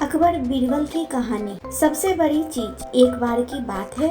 अकबर बीरबल की कहानी। सबसे बड़ी चीज, एक बार की बात है,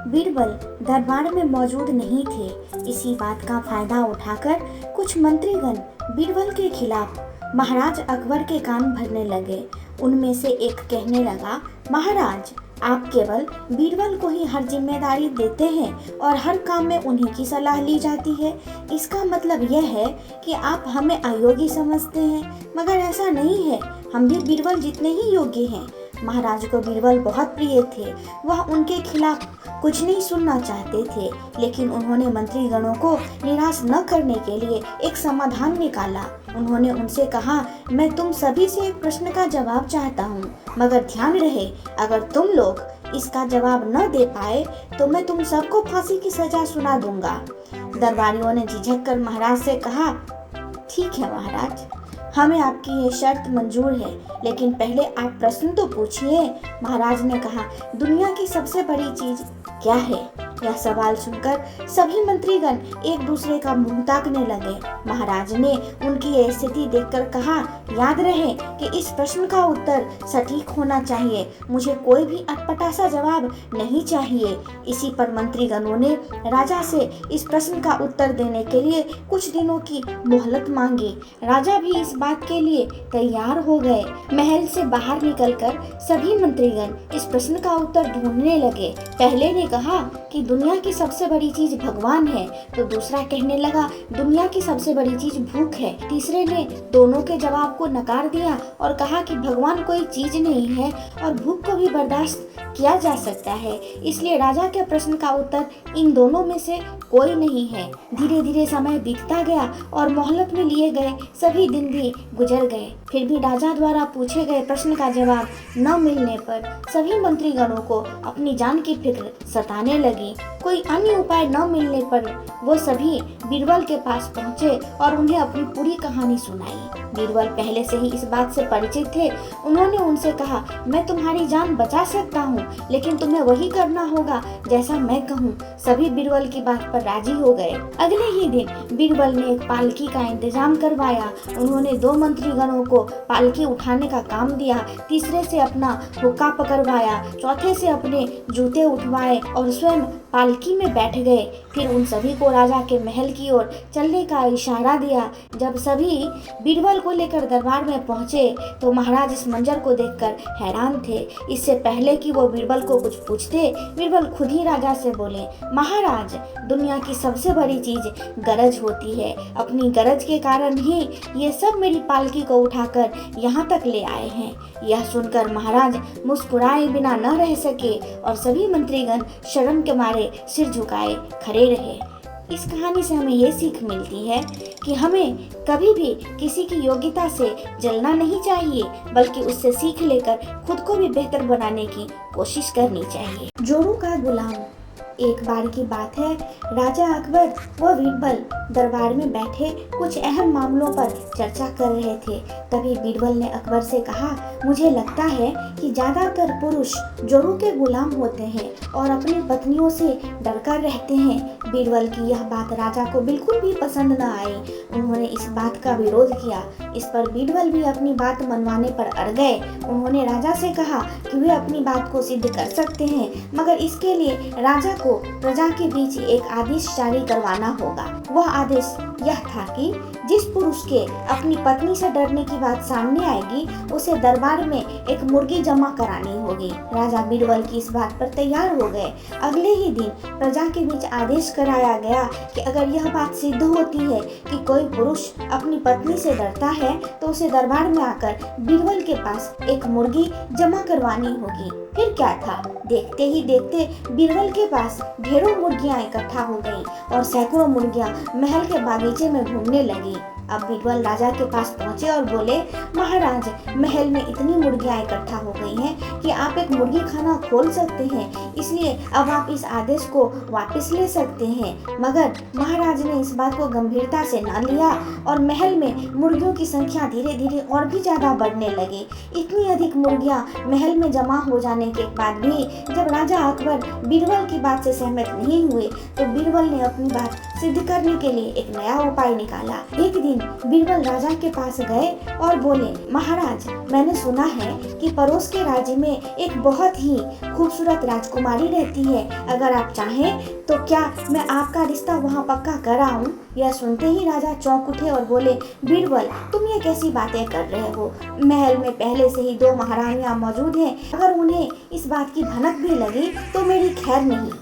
बीरबल दरबार में मौजूद नहीं थे। इसी बात का फायदा उठाकर कुछ मंत्रीगण बीरबल के खिलाफ महाराज अकबर के कान भरने लगे। उनमें से एक कहने लगा, महाराज, आप केवल बीरबल को ही हर जिम्मेदारी देते हैं और हर काम में उन्हीं की सलाह ली जाती है। इसका मतलब यह है कि आप हमें अयोग्य समझते हैं, मगर ऐसा नहीं है, हम भी बीरबल जितने ही योग्य हैं। महाराज को बीरबल बहुत प्रिय थे। वह उनके खिलाफ कुछ नहीं सुनना चाहते थे, लेकिन उन्होंने मंत्रीगणों को निराश न करने के लिए एक समाधान निकाला। उन्होंने उनसे कहा, मैं तुम सभी से एक प्रश्न का जवाब चाहता हूँ, मगर ध्यान रहे, अगर तुम लोग इसका जवाब न दे पाए तो मैं तुम सबको फांसी की सजा सुना दूंगा। दरबारियों ने झिझक कर महाराज से कहा, ठीक है महाराज, हमें आपकी ये शर्त मंजूर है, लेकिन पहले आप प्रश्न तो पूछिए। महाराज ने कहा, दुनिया की सबसे बड़ी चीज क्या है? यह सवाल सुनकर सभी मंत्रीगण एक दूसरे का मुंह ताकने लगे। महाराज ने उनकी यह स्थिति देखकर कहा, याद रहे कि इस प्रश्न का उत्तर सटीक होना चाहिए, मुझे कोई भी अटपटा सा जवाब नहीं चाहिए। इसी पर मंत्रीगणों ने राजा से इस प्रश्न का उत्तर देने के लिए कुछ दिनों की मोहलत मांगी। राजा भी इस बात के लिए तैयार हो गए। महल से बाहर निकलकर सभी मंत्रीगण इस प्रश्न का उत्तर ढूंढने लगे। पहले ने कहा कि दुनिया की सबसे बड़ी चीज भगवान है, तो दूसरा कहने लगा दुनिया की सबसे बड़ी चीज भूख है। तीसरे ने दोनों के जवाब को नकार दिया और कहा कि भगवान कोई चीज नहीं है और भूख को भी बर्दाश्त किया जा सकता है, इसलिए राजा के प्रश्न का उत्तर इन दोनों में से कोई नहीं है। धीरे धीरे समय बीतता गया और मोहलत में लिए गए सभी दिन भी गुजर गए। फिर भी राजा द्वारा पूछे गए प्रश्न का जवाब न मिलने पर सभी मंत्रीगणों को अपनी जान की फिक्र सताने लगी। कोई अन्य उपाय न मिलने पर वो सभी बीरबल के पास पहुँचे और उन्हें अपनी पूरी कहानी सुनाई। बीरबल पहले से ही इस बात से परिचित थे। उन्होंने उनसे कहा, मैं तुम्हारी जान बचा सकता हूँ, लेकिन तुम्हें वही करना होगा जैसा मैं कहूँ। सभी बीरबल की बात पर राजी हो गए। अगले ही दिन बीरबल ने एक पालकी का इंतजाम करवाया। उन्होंने 2 मंत्रीगणों को पालकी उठाने का काम दिया, तीसरे से अपना हुक्का पकड़वाया, चौथे से अपने जूते उठवाए और स्वयं पालकी में बैठ गए। फिर उन सभी को राजा के महल की ओर चलने का इशारा दिया। जब सभी बीरबल को लेकर दरबार में पहुंचे तो महाराज इस मंजर को देखकर हैरान थे। इससे पहले कि वो बीरबल को कुछ पूछते, बीरबल खुद ही राजा से बोले, महाराज, दुनिया की सबसे बड़ी चीज गरज होती है। अपनी गरज के कारण ही ये सब मेरी पालकी को उठाकर यहाँ तक ले आए हैं। यह सुनकर महाराज मुस्कुराए बिना न रह सके और सभी मंत्रीगण शर्म के मारे सिर झुकाए खड़े रहे। इस कहानी से हमें ये सीख मिलती है कि हमें कभी भी किसी की योग्यता से जलना नहीं चाहिए, बल्कि उससे सीख लेकर खुद को भी बेहतर बनाने की कोशिश करनी चाहिए। जोरू का गुलाम। एक बार की बात है, राजा अकबर व बीरबल दरबार में बैठे कुछ अहम मामलों पर चर्चा कर रहे थे। तभी बीरबल ने अकबर से कहा, मुझे लगता है कि ज्यादातर पुरुष जोरू के गुलाम होते हैं और अपनी पत्नियों से डरकर रहते हैं। बीरबल की यह बात राजा को बिल्कुल भी पसंद न आई। उन्होंने इस बात का विरोध किया। इस पर बीरबल भी अपनी बात मनवाने पर अड़ गए। उन्होंने राजा से कहा कि वे अपनी बात को सिद्ध कर सकते हैं, मगर इसके लिए राजा को प्रजा के बीच एक आदेश जारी करवाना होगा। वह आदेश यह था कि जिस पुरुष के अपनी पत्नी से डरने की बात सामने आएगी, उसे दरबार में एक मुर्गी जमा करानी होगी। राजा बीरबल की इस बात पर तैयार हो गए। अगले ही दिन प्रजा के बीच आदेश कराया गया कि अगर यह बात सिद्ध होती है कि कोई पुरुष अपनी पत्नी से डरता है, तो उसे दरबार में आकर बीरबल के पास एक मुर्गी जमा करवानी होगी। फिर क्या था, देखते ही देखते बीरबल के पास ढेरों मुर्गियां इकट्ठा हो गईं और सैकड़ों मुर्गियां महल के बागीचे में घूमने लगी। अब बीरबल राजा के पास पहुंचे और बोले, महाराज, महल में इतनी मुर्गियां इकट्ठा हो गई हैं कि आप एक मुर्गी खाना खोल सकते हैं, इसलिए अब आप इस आदेश को वापस ले सकते हैं। मगर महाराज ने इस बात को गंभीरता से न लिया और महल में मुर्गियों की संख्या धीरे धीरे और भी ज्यादा बढ़ने लगी। इतनी अधिक मुर्गियां महल में जमा हो जाने के बाद भी जब राजा अकबर बीरबल की बात से सहमत नहीं हुए, तो बीरबल ने अपनी बात सिद्ध करने के लिए एक नया उपाय निकाला। एक दिन बीरबल राजा के पास गए और बोले, महाराज, मैंने सुना है कि पड़ोस के राज्य में एक बहुत ही खूबसूरत राजकुमारी रहती है। अगर आप चाहें तो क्या मैं आपका रिश्ता वहाँ पक्का कराऊं? यह सुनते ही राजा चौंक उठे और बोले, बीरबल, तुम ये कैसी बातें कर रहे हो? महल में पहले से ही 2 महारानियां मौजूद हैं। अगर उन्हें इस बात की भनक भी लगी तो मेरी खैर नहीं।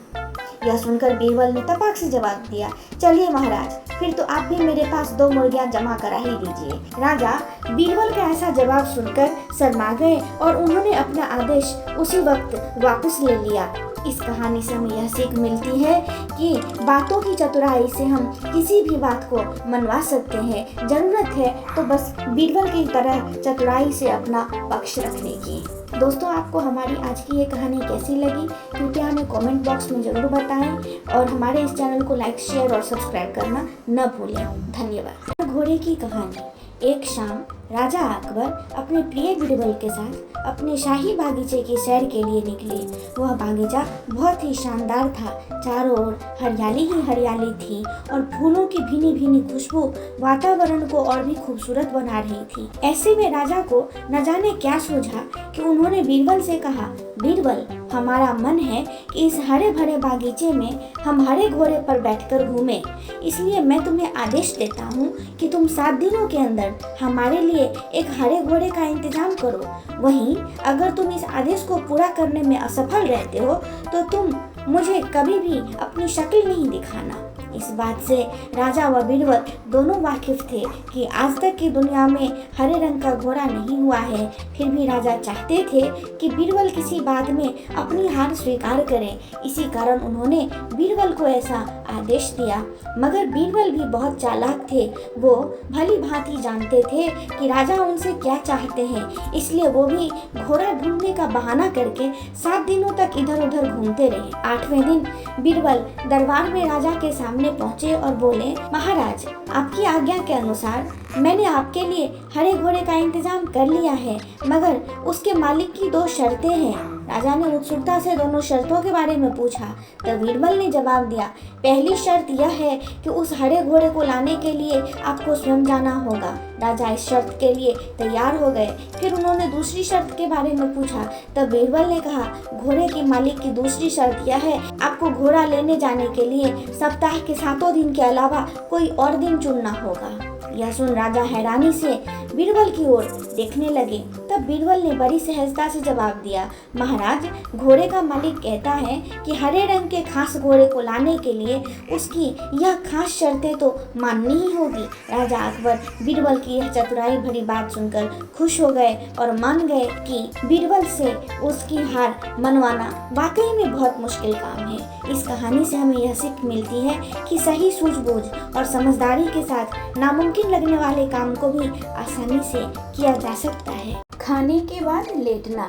यह सुनकर बीरबल ने तपाक से जवाब दिया, चलिए महाराज, फिर तो आप भी मेरे पास 2 मुर्गियां जमा करा ही दीजिए। राजा बीरबल का ऐसा जवाब सुनकर शर्मा गए और उन्होंने अपना आदेश उसी वक्त वापस ले लिया। इस कहानी से हमें यह सीख मिलती है कि बातों की चतुराई से हम किसी भी बात को मनवा सकते हैं। जरूरत है तो बस बीरबल की तरह चतुराई से अपना पक्ष रखने की। दोस्तों, आपको हमारी आज की ये कहानी कैसी लगी कृपया हमें कमेंट बॉक्स में ज़रूर बताएं और हमारे इस चैनल को लाइक, शेयर और सब्सक्राइब करना न भूलें। धन्यवाद। घोड़े की कहानी। एक शाम राजा अकबर अपने प्रिय बीरबल के साथ अपने शाही बागीचे की सैर के लिए निकले। वह बागीचा बहुत ही शानदार था। चारों ओर हरियाली ही हरियाली थी और फूलों की भीनी भीनी खुशबू वातावरण को और भी खूबसूरत बना रही थी। ऐसे में राजा को न जाने क्या सूझा कि उन्होंने बीरबल से कहा, बीरबल, हमारा मन है कि इस हरे भरे बागीचे में हम हरे घोड़े पर बैठकर घूमें। इसलिए मैं तुम्हें आदेश देता हूँ कि तुम 7 दिनों के अंदर हमारे लिए एक हरे घोड़े का इंतजाम करो। वहीं अगर तुम इस आदेश को पूरा करने में असफल रहते हो तो तुम मुझे कभी भी अपनी शक्ल नहीं दिखाना। इस बात से राजा व बीरबल दोनों वाकिफ थे कि आज तक की दुनिया में हरे रंग का घोड़ा नहीं हुआ है। फिर भी राजा चाहते थे कि बीरबल किसी बात में अपनी हार स्वीकार करें। इसी कारण उन्होंने बीरबल को ऐसा आदेश दिया। मगर बीरबल भी बहुत चालाक थे। वो भली भांति जानते थे कि राजा उनसे क्या चाहते हैं। इसलिए वो भी घोड़ा ढूंढने का बहाना करके 7 दिनों तक इधर उधर घूमते रहे। 8वें दिन बीरबल दरबार में राजा के सामने पहुंचे और बोले, महाराज, आपकी आज्ञा के अनुसार मैंने आपके लिए हरे घोड़े का इंतजाम कर लिया है, मगर उसके मालिक की 2 शर्तें हैं। राजा ने उत्सुकता से दोनों शर्तों के बारे में पूछा। तब बीरबल ने जवाब दिया, पहली शर्त यह है कि उस हरे घोड़े को लाने के लिए आपको स्वयं जाना होगा। राजा इस शर्त के लिए तैयार हो गए। फिर उन्होंने दूसरी शर्त के बारे में पूछा। तब बीरबल ने कहा, घोड़े के मालिक की दूसरी शर्त यह है, आपको घोड़ा लेने जाने के लिए सप्ताह के 7 दिन के अलावा कोई और दिन चुनना होगा। यह सुन राजा हैरानी से बीरबल की ओर देखने लगे। तब बीरबल ने बड़ी सहजता से जवाब दिया, महाराज, घोड़े का मालिक कहता है कि हरे रंग के खास घोड़े को लाने के लिए उसकी यह खास शर्तें तो माननी ही होगी। राजा अकबर बीरबल की यह चतुराई भरी बात सुनकर खुश हो गए और मान गए कि बीरबल से उसकी हार मनवाना वाकई में बहुत मुश्किल काम है। इस कहानी से हमें यह सीख मिलती है कि सही सूझबूझ और समझदारी के साथ नामुमकिन लगने वाले काम को भी आसानी से किया जा सकता है। खाने के बाद लेटना।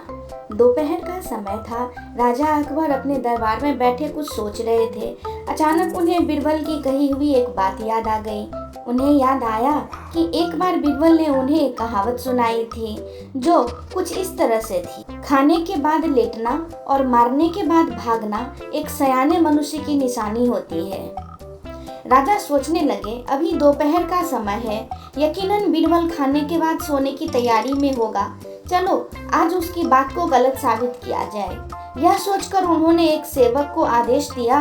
दोपहर का समय था। राजा अकबर अपने दरबार में बैठे कुछ सोच रहे थे। अचानक उन्हें बीरबल की कही हुई एक बात याद आ गई। उन्हें याद आया कि एक बार बीरबल ने उन्हें एक कहावत सुनाई थी जो कुछ इस तरह से थी, खाने के बाद लेटना और मारने के बाद भागना एक सयाने मनुष्य की निशानी होती है। राजा सोचने लगे, अभी दोपहर का समय है, यकीनन बीरबल खाने के बाद सोने की तैयारी में होगा। चलो आज उसकी बात को गलत साबित किया जाए। यह सोचकर उन्होंने एक सेवक को आदेश दिया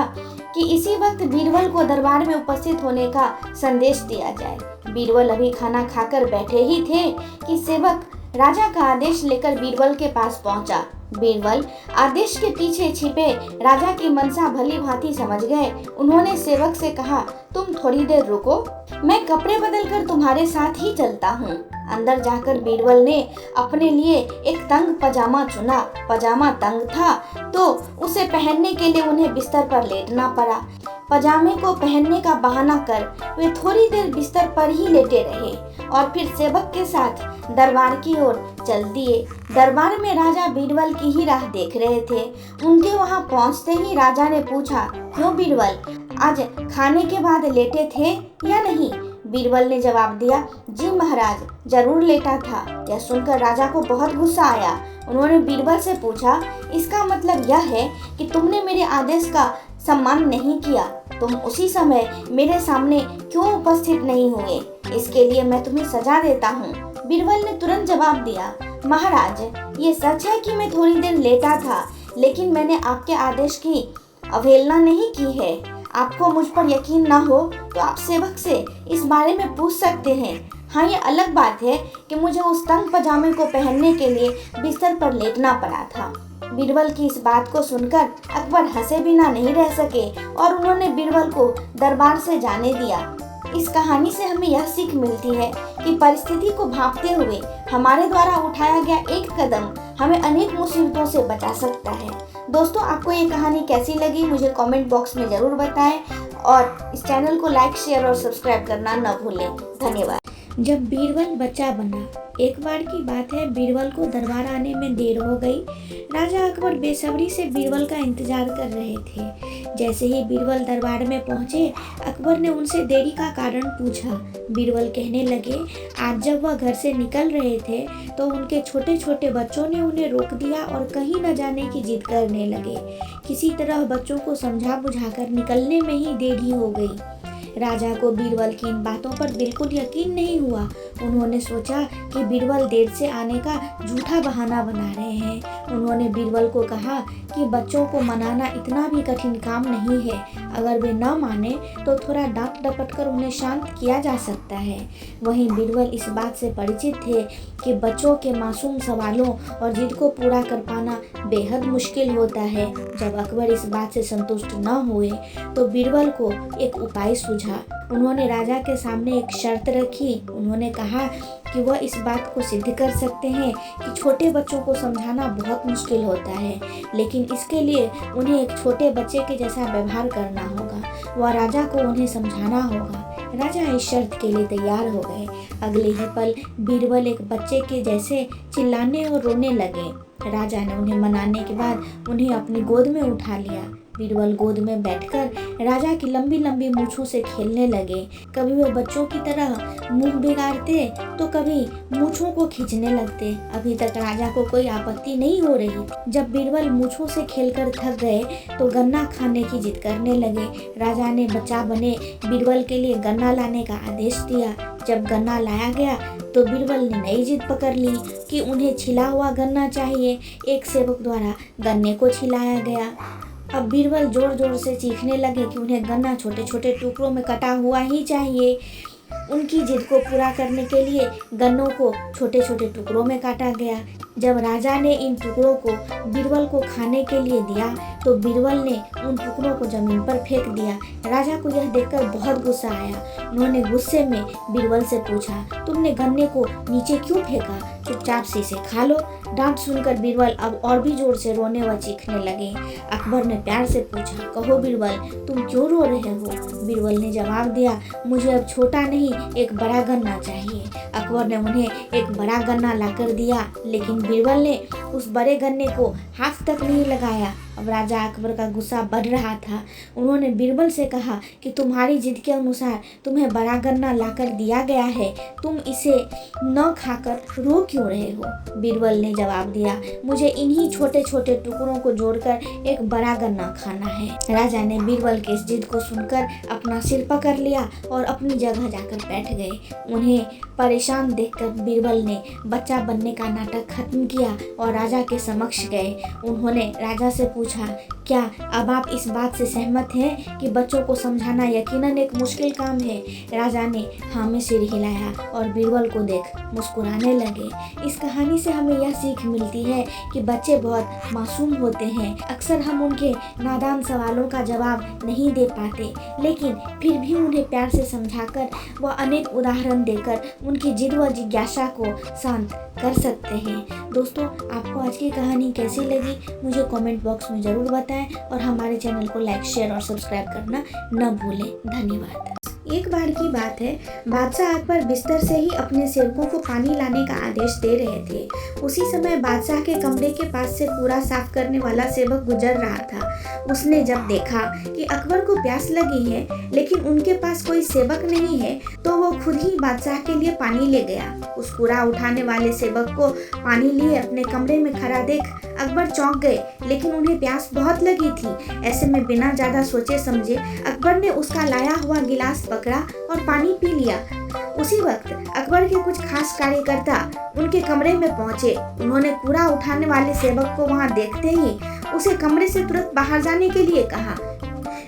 कि इसी वक्त बीरबल को दरबार में उपस्थित होने का संदेश दिया जाए। बीरबल अभी खाना खाकर बैठे ही थे कि सेवक राजा का आदेश लेकर बीरबल के पास पहुंचा। बीरबल आदेश के पीछे छिपे राजा की मनसा भली भांति समझ गए। उन्होंने सेवक से कहा, तुम थोड़ी देर रुको, मैं कपड़े बदलकर तुम्हारे साथ ही चलता हूँ। अंदर जाकर बीरबल ने अपने लिए एक तंग पजामा चुना। पजामा तंग था तो उसे पहनने के लिए उन्हें बिस्तर पर लेटना पड़ा। पजामे को पहनने का बहाना कर वे थोड़ी देर बिस्तर पर ही लेटे रहे और फिर सेवक के साथ दरबार की ओर चल दिए। दरबार में राजा बीरबल की ही राह देख रहे थे। उनके वहां पहुंचते ही राजा ने पूछा, क्यों बीरबल, आज खाने के बाद लेटे थे या नहीं? बीरबल ने जवाब दिया, जी महाराज, जरूर लेटा था। यह सुनकर राजा को बहुत गुस्सा आया। उन्होंने बीरबल से पूछा, इसका मतलब यह है कि तुमने मेरे आदेश का सम्मान नहीं किया। तुम उसी समय मेरे सामने क्यों उपस्थित नहीं हुए? इसके लिए मैं तुम्हें सजा देता हूँ। बीरबल ने तुरंत जवाब दिया, महाराज, ये सच है कि मैं थोड़ी देर लेटा था, लेकिन मैंने आपके आदेश की अवहेलना नहीं की है। आपको मुझ पर यकीन न हो तो आप सेवक से इस बारे में पूछ सकते हैं। हाँ, ये अलग बात है कि मुझे उस तंग पजामे को पहनने के लिए बिस्तर पर लेटना पड़ा था। बीरबल की इस बात को सुनकर अकबर हंसे बिना नहीं रह सके और उन्होंने बीरबल को दरबार से जाने दिया। इस कहानी से हमें यह सीख मिलती है कि परिस्थिति को भांपते हुए हमारे द्वारा उठाया गया एक कदम हमें अनेक मुसीबतों से बचा सकता है। दोस्तों, आपको ये कहानी कैसी लगी मुझे कमेंट बॉक्स में ज़रूर बताएं और इस चैनल को लाइक, शेयर और सब्सक्राइब करना न भूलें। धन्यवाद। जब बीरबल बच्चा बना। एक बार की बात है, बीरबल को दरबार आने में देर हो गई। राजा अकबर बेसब्री से बीरबल का इंतजार कर रहे थे। जैसे ही बीरबल दरबार में पहुंचे, अकबर ने उनसे देरी का कारण पूछा। बीरबल कहने लगे, आज जब वह घर से निकल रहे थे तो उनके छोटे छोटे बच्चों ने उन्हें रोक दिया और कहीं न जाने की जिद करने लगे। किसी तरह बच्चों को समझा बुझाकर निकलने में ही देरी हो गई। राजा को बीरबल की इन बातों पर बिल्कुल यकीन नहीं हुआ। उन्होंने सोचा कि बीरबल देर से आने का झूठा बहाना बना रहे हैं। उन्होंने बीरबल को कहा कि बच्चों को मनाना इतना भी कठिन काम नहीं है। अगर वे न माने तो थोड़ा डांट डपट कर उन्हें शांत किया जा सकता है। वहीं बीरबल इस बात से परिचित थे कि बच्चों के मासूम सवालों और जिद को पूरा कर पाना बेहद मुश्किल होता है। जब अकबर इस बात से संतुष्ट न हुए तो बीरबल को एक उपाय सूझा। उन्होंने राजा के सामने एक शर्त रखी। उन्होंने कहा कि वह इस बात को सिद्ध कर सकते हैं कि छोटे बच्चों को समझाना बहुत मुश्किल होता है, लेकिन इसके लिए उन्हें एक छोटे बच्चे के जैसा व्यवहार करना होगा। वह राजा को उन्हें समझाना होगा। राजा इस शर्त के लिए तैयार हो गए। अगले ही पल बीरबल एक बच्चे के जैसे चिल्लाने और रोने लगे। राजा ने उन्हें मनाने के बाद उन्हें अपनी गोद में उठा लिया। बीरबल गोद में बैठकर राजा की लंबी लंबी मूंछों से खेलने लगे। कभी वे बच्चों की तरह मुंह बिगाड़ते तो कभी मूंछों को खींचने लगते। अभी तक राजा को कोई आपत्ति नहीं हो रही। जब बीरबल मूंछों से खेलकर थक गए तो गन्ना खाने की जिद करने लगे। राजा ने बच्चा बने बीरबल के लिए गन्ना लाने का आदेश दिया। जब गन्ना लाया गया तो बीरबल ने नई जिद पकड़ ली कि उन्हें छिला हुआ गन्ना चाहिए। एक सेवक द्वारा गन्ने को छिलाया गया। अब बीरबल जोर जोर से चीखने लगे कि उन्हें गन्ना छोटे छोटे टुकड़ों में कटा हुआ ही चाहिए। उनकी जिद को पूरा करने के लिए गन्नों को छोटे छोटे टुकड़ों में काटा गया। जब राजा ने इन टुकड़ों को बीरबल को खाने के लिए दिया तो बीरबल ने उन टुकड़ों को जमीन पर फेंक दिया। राजा को यह देखकर बहुत गुस्सा आया। उन्होंने गुस्से में बीरबल से पूछा, तुमने गन्ने को नीचे क्यों फेंका? चुपचाप से इसे खा लो। डांट सुनकर बीरबल अब और भी जोर से रोने व चीखने लगे। अकबर ने प्यार से पूछा, कहो बीरबल, तुम क्यों रो रहे हो? बीरबल ने जवाब दिया, मुझे अब छोटा नहीं एक बड़ा गन्ना चाहिए। अकबर ने उन्हें एक बड़ा गन्ना लाकर दिया, लेकिन बीरबल ने उस बड़े गन्ने को हाथ तक नहीं लगाया। अब राजा अकबर का गुस्सा बढ़ रहा था। उन्होंने बीरबल से कहा कि तुम्हारी जिद के अनुसार तुम्हें बड़ा गन्ना लाकर दिया गया है, तुम इसे न खाकर रो क्यों रहे हो? बीरबल ने जवाब दिया, मुझे इन्हीं छोटे छोटे टुकड़ों को जोड़कर एक बड़ा गन्ना खाना है। राजा ने बीरबल की इस जिद को सुनकर अपना सिर पकड़ लिया और अपनी जगह जाकर बैठ गए। उन्हें परेशान देखकर बीरबल ने बच्चा बनने का नाटक खत्म किया और राजा के समक्ष गए। उन्होंने राजा से पूछा, क्या अब आप इस बात से सहमत हैं कि बच्चों को समझाना यकीनन एक मुश्किल काम है? राजा ने हाँ में सिर हिलाया और बीरबल को देख मुस्कुराने लगे। इस कहानी से हमें यह सीख मिलती है कि बच्चे बहुत मासूम होते हैं। अक्सर हम उनके नादान सवालों का जवाब नहीं दे पाते, लेकिन फिर भी उन्हें प्यार से समझाकर व अनेक उदाहरण देकर उनकी जिद व जिज्ञासा को शांत कर सकते हैं। दोस्तों, आपको आज की कहानी कैसी लगी मुझे कमेंट बॉक्स में ज़रूर बताएं और हमारे चैनल को लाइक, शेयर और सब्सक्राइब करना न भूलें। धन्यवाद। एक बार की बात है, बादशाह अकबर बिस्तर से ही अपने सेवकों को पानी लाने का आदेश दे रहे थे। उसी समय बादशाह के कमरे के पास से कूड़ा साफ करने वाला सेवक गुजर रहा था। उसने जब देखा कि अकबर को प्यास लगी है लेकिन उनके पास कोई सेवक नहीं है तो वो खुद ही बादशाह के लिए पानी ले गया। उस कूड़ा उठाने वाले सेवक को पानी लिए अपने कमरे में खड़ा देख अकबर चौंक गए, लेकिन उन्हें प्यास बहुत लगी थी। ऐसे में बिना ज्यादा सोचे समझे अकबर ने उसका लाया हुआ गिलास पकड़ा और पानी पी लिया। उसी वक्त अकबर के कुछ खास कार्यकर्ता उनके कमरे में पहुंचे। उन्होंने कूड़ा उठाने वाले सेवक को वहां देखते ही उसे कमरे से तुरंत बाहर जाने के लिए कहा।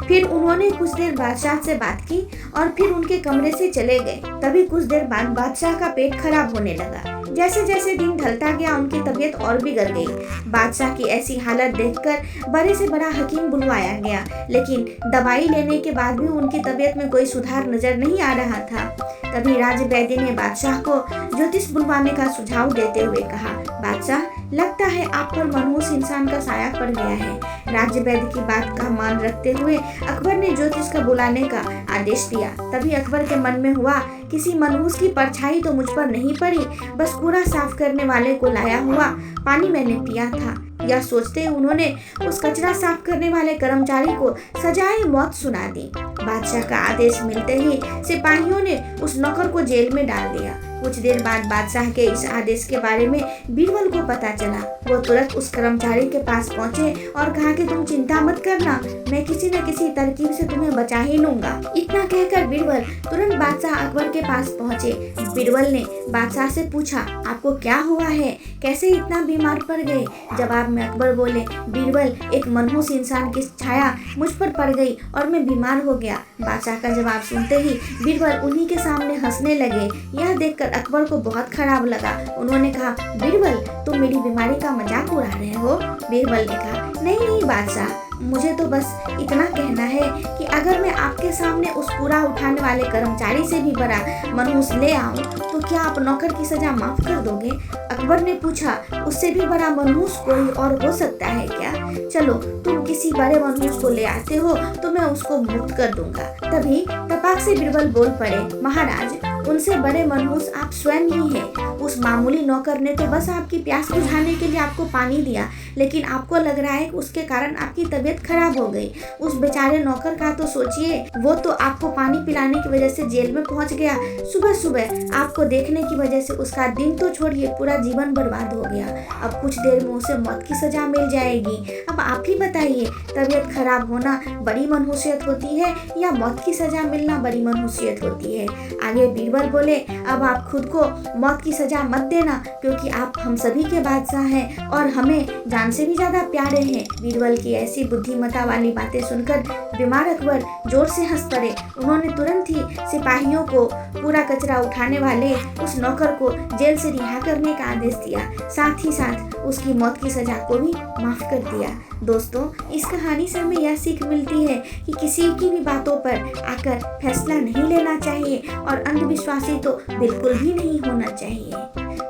फिर उन्होंने कुछ देर बादशाह से बात की और फिर उनके कमरे से चले गए। तभी कुछ देर बाद बादशाह का पेट खराब होने लगा। जैसे जैसे दिन ढलता गया उनकी तबीयत और बिगड़ गई। बादशाह की ऐसी हालत देखकर बड़े से बड़ा हकीम बुलवाया गया, लेकिन दवाई लेने के बाद भी उनकी तबीयत में कोई सुधार नजर नहीं आ रहा था। तभी राज वैद्य ने बादशाह को ज्योतिष बुलवाने का सुझाव देते हुए कहा, बादशाह, लगता है आप पर मनहूस इंसान का साया पड़ गया है। राज्य वैद्य की बात का मान रखते हुए अकबर ने ज्योतिष का बुलाने का आदेश दिया। तभी अकबर के मन में हुआ, किसी मनहूस की परछाई तो मुझ पर नहीं पड़ी, बस कूड़ा साफ करने वाले को लाया हुआ पानी मैंने पिया था। यह सोचते उन्होंने उस कचरा साफ करने वाले कर्मचारी को सजाए मौत सुना दी। बादशाह का आदेश मिलते ही सिपाहियों ने उस नौकर को जेल में डाल दिया। कुछ देर बाद बादशाह के इस आदेश के बारे में बीरबल को पता चला। वो तुरंत उस कर्मचारी के पास पहुंचे और कहा कि तुम चिंता मत करना, मैं किसी न किसी तरकीब से तुम्हें बचा ही लूंगा। इतना कहकर बीरबल तुरंत बादशाह अकबर के पास पहुंचे। बीरबल ने बादशाह से पूछा, आपको क्या हुआ है, कैसे इतना बीमार पड़ गए? जवाब में अकबर बोले, बीरबल, एक मनहूस इंसान की छाया मुझ पर पड़ गई और मैं बीमार हो गया। बादशाह का जवाब सुनते ही बीरबल उन्हीं के सामने हंसने लगे। यह देखकर अकबर को बहुत खराब लगा। उन्होंने कहा, बीरबल, तुम मेरी बीमारी का मजाक उड़ा रहे हो? बीरबल ने कहा, नहीं बादशाह, मुझे तो बस इतना कहना है कि अगर मैं आपके सामने उस कूड़ा उठाने वाले कर्मचारी से भी बड़ा मनहूस ले आऊं तो क्या आप नौकर की सजा माफ कर दोगे? अकबर ने पूछा, उससे भी बड़ा मनहूस कोई और हो सकता है क्या? चलो, तुम किसी बड़े मनहूस को ले आते हो तो मैं उसको मुक्त कर दूंगा। तभी तपाक से बीरबल बोल पड़े, महाराज, उनसे बड़े मनहूस आप स्वयं ही हैं। उस मामूली नौकर ने तो बस आपकी प्यास बुझाने के लिए आपको पानी दिया, लेकिन आपको लग रहा है कि उसके कारण आपकी तबीयत खराब हो गई। उस बेचारे नौकर का तो सोचिए, वो तो आपको पानी पिलाने की वजह से जेल में पहुंच गया। सुबह सुबह आपको देखने की वजह से उसका दिन तो छोड़िए, पूरा जीवन बर्बाद हो गया। अब कुछ देर में उसे मौत की सजा मिल जाएगी। अब आप ही बताइए, तबीयत खराब होना बड़ी मनहूसियत होती है या मौत की सजा मिलना बड़ी मनहूसियत होती है? आगे बीरबल बोले, अब आप खुद को मौत की सजा मत देना, क्योंकि आप हम सभी के बादशाह हैं और हमें जान से भी ज्यादा प्यारे हैं। बीरबल की ऐसी बुद्धिमत्ता वाली बातें सुनकर बीमार अकबर जोर से हंस पड़े। उन्होंने तुरंत ही सिपाहियों को पूरा कचरा उठाने वाले उस नौकर को जेल से रिहा करने का आदेश दिया, साथ ही साथ उसकी मौत की सजा को भी माफ कर दिया। दोस्तों, इस कहानी से हमें यह सीख मिलती है कि किसी की भी बातों पर आकर फैसला नहीं लेना चाहिए और अंधविश्वासी तो बिल्कुल भी नहीं होना चाहिए।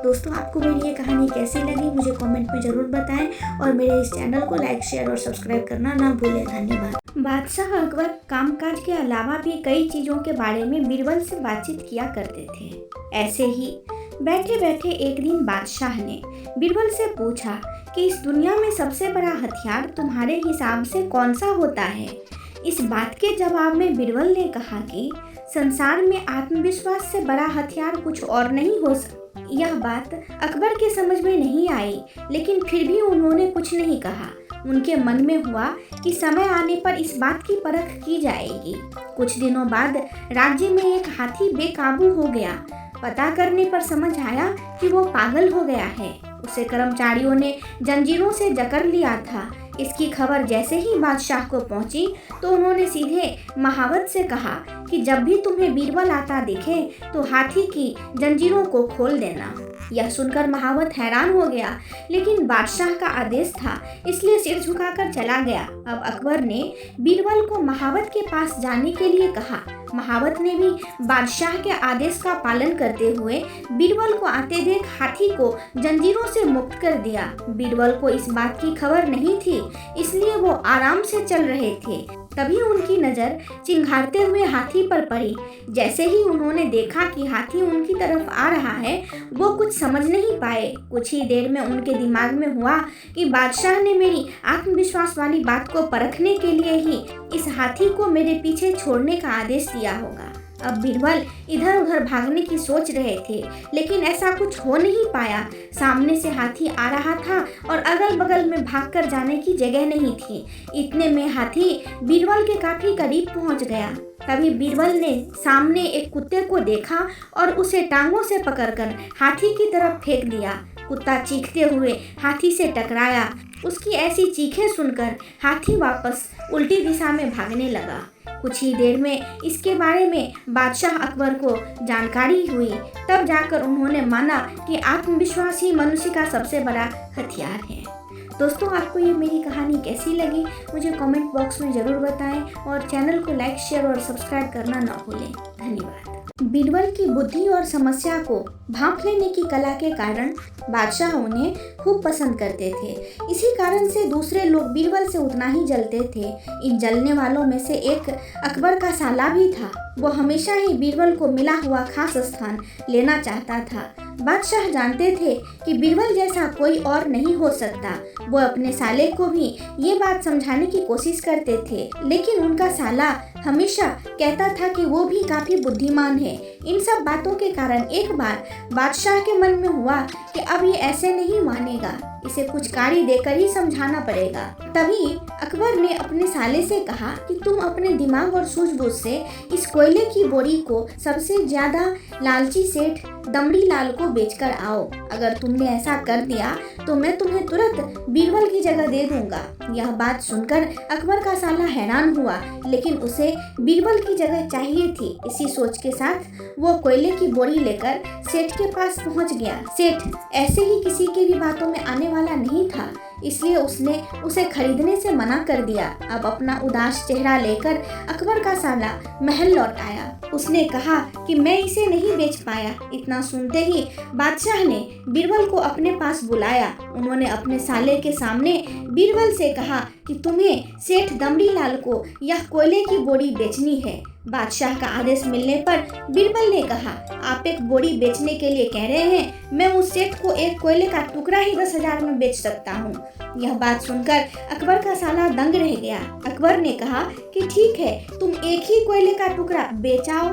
दोस्तों, आपको मेरी ये कहानी कैसी लगी मुझे कमेंट में जरूर बताएं और मेरे इस चैनल को लाइक, शेयर और सब्सक्राइब करना ना भूलें। धन्यवाद। बादशाह अकबर कामकाज के अलावा भी कई चीजों के बारे में बीरबल से बातचीत किया करते थे। ऐसे ही बैठे बैठे एक दिन बादशाह ने बीरबल से पूछा कि इस दुनिया में सबसे बड़ा हथियार तुम्हारे हिसाब से कौन सा होता है? इस बात के जवाब में बीरबल ने कहा कि संसार में आत्मविश्वास से बड़ा हथियार कुछ और नहीं हो सकता। यह बात अकबर के समझ में नहीं आई, लेकिन फिर भी उन्होंने कुछ नहीं कहा। उनके मन में हुआ कि समय आने पर इस बात की परख की जाएगी। कुछ दिनों बाद राज्य में एक हाथी बेकाबू हो गया। पता करने पर समझ आया कि वो पागल हो गया है। उसे कर्मचारियों ने जंजीरों से जकड़ लिया था। इसकी खबर जैसे ही बादशाह को पहुंची तो उन्होंने सीधे महावत से कहा कि जब भी तुम्हें बीरबल आता दिखे तो हाथी की जंजीरों को खोल देना। यह सुनकर महावत हैरान हो गया, लेकिन बादशाह का आदेश था इसलिए सिर झुकाकर चला गया। अब अकबर ने बीरबल को महावत के पास जाने के लिए कहा। महावत ने भी बादशाह के आदेश का पालन करते हुए बीरबल को आते देख हाथी को जंजीरों से मुक्त कर दिया। बीरबल को इस बात की खबर नहीं थी, इसलिए वो आराम से चल रहे थे। तभी उनकी नज़र चिंघाड़ते हुए हाथी पर पड़ी। जैसे ही उन्होंने देखा कि हाथी उनकी तरफ आ रहा है, वो कुछ समझ नहीं पाए। कुछ ही देर में उनके दिमाग में हुआ कि बादशाह ने मेरी आत्मविश्वास वाली बात को परखने के लिए ही इस हाथी को मेरे पीछे छोड़ने का आदेश दिया होगा। अब बीरबल इधर उधर भागने की सोच रहे थे, लेकिन ऐसा कुछ हो नहीं पाया। सामने से हाथी आ रहा था और अगल बगल में भागकर जाने की जगह नहीं थी। इतने में हाथी बीरबल के काफी करीब पहुंच गया। तभी बीरबल ने सामने एक कुत्ते को देखा और उसे टांगों से पकड़कर हाथी की तरफ फेंक दिया। कुत्ता चीखते हुए हाथी से टकराया। उसकी ऐसी चीखें सुनकर हाथी वापस उल्टी दिशा में भागने लगा। कुछ ही देर में इसके बारे में बादशाह अकबर को जानकारी हुई। तब जाकर उन्होंने माना कि आत्मविश्वास ही मनुष्य का सबसे बड़ा हथियार है। दोस्तों, आपको ये मेरी कहानी कैसी लगी मुझे कमेंट बॉक्स में ज़रूर बताएं और चैनल को लाइक, शेयर और सब्सक्राइब करना ना भूलें। धन्यवाद। बीरबल की बुद्धि और समस्या को भांप लेने की कला के कारण बादशाह उन्हें खूब पसंद करते थे। इसी कारण से दूसरे लोग बीरबल से उतना ही जलते थे। इन जलने वालों में से एक अकबर का साला भी था। वो हमेशा ही बीरबल को मिला हुआ खास स्थान लेना चाहता था। बादशाह जानते थे कि बीरबल जैसा कोई और नहीं हो सकता। वो अपने साले को भी ये बात समझाने की कोशिश करते थे, लेकिन उनका साला हमेशा कहता था कि वो भी काफी बुद्धिमान है। इन सब बातों के कारण एक बार बादशाह के मन में हुआ कि अब ये ऐसे नहीं मानेगा, इसे कुछ गाड़ी देकर ही समझाना पड़ेगा। तभी अकबर ने अपने साले से कहा कि तुम अपने दिमाग और सूझबूझ से इस कोयले की बोरी को सबसे ज्यादा लालची सेठ दमड़ी लाल को बेचकर आओ। अगर तुमने ऐसा कर दिया तो मैं तुम्हें तुरंत बीरबल की जगह दे दूंगा। यह बात सुनकर अकबर का साला हैरान हुआ, लेकिन उसे बीरबल की जगह चाहिए थी। इसी सोच के साथ वो कोयले की बोरी लेकर सेठ के पास पहुंच गया। सेठ ऐसे ही किसी की भी बातों में आने वाला नहीं था, इसलिए उसने उसे खरीदने से मना कर दिया। अब अपना उदास चेहरा लेकर अकबर का साला महल लौट आया। उसने कहा कि मैं इसे नहीं बेच पाया। इतना सुनते ही बादशाह ने बीरबल को अपने पास बुलाया। उन्होंने अपने साले के सामने बीरबल से कहा कि तुम्हें सेठ दमड़ी लाल को यह कोयले की बोरी बेचनी है। बादशाह का आदेश मिलने पर बीरबल ने कहा, आप एक बोरी बेचने के लिए कह रहे हैं, मैं उस सेठ को एक कोयले का टुकड़ा ही 10,000 में बेच सकता हूँ। यह बात सुनकर अकबर का साला दंग रह गया। अकबर ने कहा कि ठीक है, तुम एक ही कोयले का टुकड़ा बेचाओ।